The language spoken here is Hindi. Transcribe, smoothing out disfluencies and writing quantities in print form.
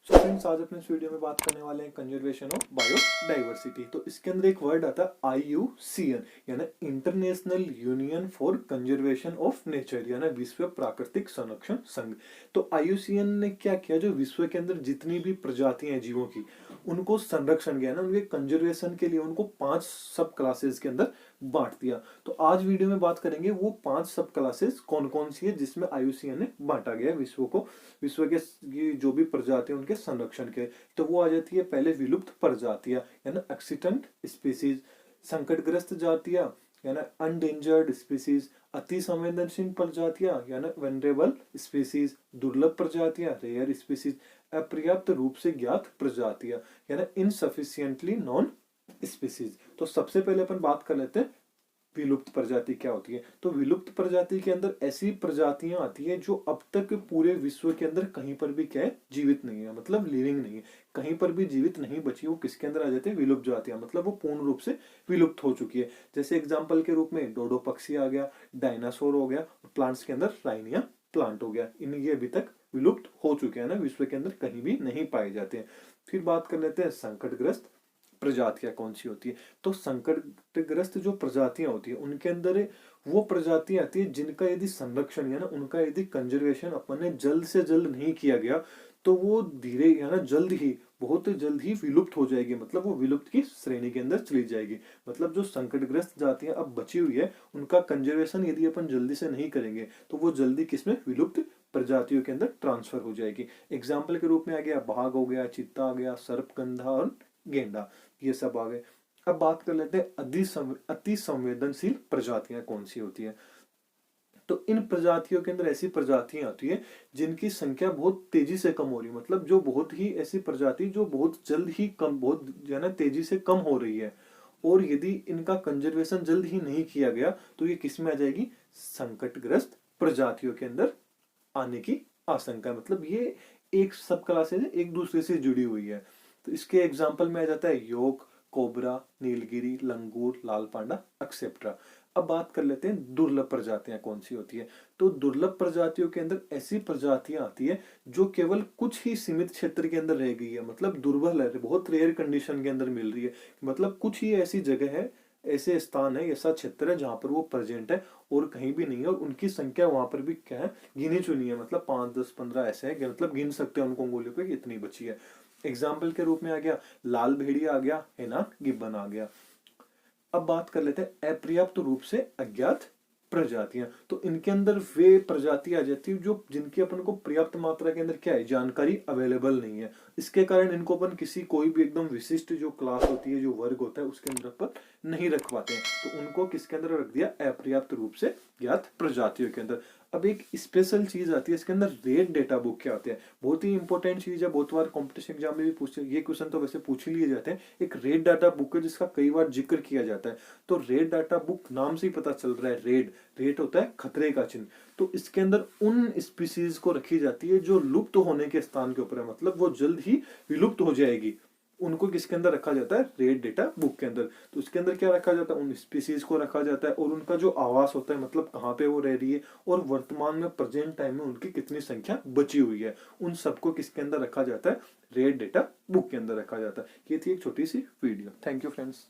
सो फ्रेंड्स, आज अपने इस वीडियो में बात करने वाले हैं कंजर्वेशन ऑफ बायोडाइवर्सिटी। तो इसके अंदर एक वर्ड आता है IUCN, यानी international union for conservation of nature, यानी विश्व प्राकृतिक संरक्षण संघ। तो IUCN ने क्या किया, जो विश्व के अंदर जितनी भी प्रजातियां हैं जीवों की, उनको संरक्षण किया ना, उनके कंजर्वेशन के लिए उनको 5 सब क्लासेस के अंदर बांट दिया। तो आज वीडियो में बात करेंगे वो 5 सब क्लासेस कौन कौन सी है जिसमें IUCN ने बांटा गया है विश्व को, विश्व के ये जो भी प्रजाति है उनके संरक्षण के। तो वो आ जाती है पहले विलुप्त प्रजातियां यानी एक्सिटेंट स्पीसीज, संकटग्रस्त जातियां यानी अनडेंजर्ड स्पीसीज, अति संवेदनशील प्रजातियां यानी वनरेबल स्पीसीज, दुर्लभ प्रजातियां रेयर स्पीसीज, अपर्याप्त रूप से ज्ञात प्रजातियां यानी इनसफिशिएंटली नॉन स्पीसीज। तो सबसे पहले अपन बात कर लेते हैं विलुप्त प्रजाति क्या होती है। तो विलुप्त प्रजाति के अंदर ऐसी प्रजातियां आती है जो अब तक पूरे विश्व के अंदर कहीं पर भी क्या है, जीवित नहीं है, मतलब लिविंग नहीं है, कहीं पर भी जीवित नहीं बची, वो किसके अंदर आ जाते हैं, विलुप्त जातियां, मतलब वो पूर्ण रूप से विलुप्त हो चुकी है। जैसे एग्जाम्पल के रूप में डोडो पक्षी आ गया, डायनासोर हो गया, प्लांट्स के अंदर राइनिया प्लांट हो गया, इन ये अभी तक विलुप्त हो चुके हैं ना, विश्व के अंदर कहीं भी नहीं पाए जाते हैं। फिर बात कर लेते हैं संकटग्रस्त प्रजातियां कौन सी होती है। तो संकटग्रस्त जो प्रजातियां होती है उनके अंदर वो प्रजातियां आती है जिनका यदि संरक्षण या ना उनका यदि कंजर्वेशन अपन ने जल्द से जल्द नहीं किया गया तो वो धीरे या ना जल्द ही, बहुत जल्द ही विलुप्त हो जाएगी, मतलब वो विलुप्त की श्रेणी के अंदर चली जाएगी। मतलब जो संकटग्रस्त जातियां अब बची हुई है उनका कंजर्वेशन यदि अपन जल्दी से नहीं करेंगे तो वो जल्दी किसमें, विलुप्त प्रजातियों के अंदर ट्रांसफर हो जाएगी। एग्जाम्पल के रूप में आ गया बाघ हो गया, चित्ता आ गया, सर्पगंधा और गेंडा, ये सब आ गए। अब बात कर लेते हैं अति संवेदनशील प्रजातियां कौन सी होती है। तो इन प्रजातियों के अंदर ऐसी प्रजातियां आती है जिनकी संख्या बहुत तेजी से कम हो रही है, मतलब जो बहुत ही ऐसी प्रजाति जो बहुत जल्द ही कम, बहुत जो है तेजी से कम हो रही है, और यदि इनका कंजर्वेशन जल्द ही नहीं किया गया तो ये किस में आ जाएगी, संकटग्रस्त प्रजातियों के अंदर आने की आशंका है। मतलब ये एक सब क्लासेस एक दूसरे से जुड़ी हुई है। तो इसके एग्जाम्पल में आ जाता है योग, कोबरा, नीलगिरी, लंगूर, लाल पांडा एक्सेप्ट्रा। अब बात कर लेते हैं दुर्लभ प्रजातियां कौन सी होती है। तो दुर्लभ प्रजातियों के अंदर ऐसी प्रजातियां आती है जो केवल कुछ ही सीमित क्षेत्र के अंदर रह गई है, मतलब दुर्बल है, बहुत रेयर कंडीशन के अंदर मिल रही है, मतलब कुछ ही ऐसी जगह है, ऐसे स्थान है, ऐसा क्षेत्र है जहां पर वो प्रेजेंट है और कहीं भी नहीं है, और उनकी संख्या वहां पर भी क्या है, गिनी चुनी है, मतलब 5 10 15 ऐसे है, मतलब गिन सकते हैं उनको उंगलियों पे इतनी बची है। एग्जाम्पल के रूप में आ गया लाल भेड़िया आ गया, हेना गिब्बन आ गया। अब बात कर लेते हैं अपर्याप्त रूप से अज्ञात प्रजातियां। तो इनके अंदर वे प्रजाति आ जाती है जो जिनकी अपन को पर्याप्त मात्रा के अंदर क्या है, जानकारी अवेलेबल नहीं है। इसके कारण इनको अपन किसी कोई भी एकदम विशिष्ट जो क्लास होती है, जो वर्ग होता है, उसके अंदर अपन नहीं रख पाते हैं। तो उनको किसके अंदर रख दिया, अपर्याप्त रूप से ज्ञात प्रजातियों के अंदर। अब एक स्पेशल चीज आती है इसके अंदर, रेड डेटा बुक क्या होते हैं, बहुत ही इंपॉर्टेंट चीज है, बहुत बार कॉम्पिटिशन एग्जाम में भी पूछते हैं, ये क्वेश्चन तो वैसे पूछ ही लिए जाते हैं। एक रेड डाटा बुक है जिसका कई बार जिक्र किया जाता है। तो रेड डाटा बुक नाम से ही पता चल रहा है, रेड, रेड होता है खतरे का चिन्ह। तो इसके अंदर उन स्पीसीज को रखी जाती है जो लुप्त होने के स्थान के ऊपर है, मतलब वो जल्द ही विलुप्त हो जाएगी, उनको किसके अंदर रखा जाता है, रेड डेटा बुक के अंदर। तो इसके अंदर क्या रखा जाता है, उन स्पीसीज को रखा जाता है और उनका जो आवास होता है, मतलब कहाँ पे वो रह रही है और वर्तमान में प्रेजेंट टाइम में उनकी कितनी संख्या बची हुई है, उन सबको किसके अंदर रखा जाता है, रेड डेटा बुक के अंदर रखा जाता है। ये थी एक छोटी सी वीडियो। Thank you friends.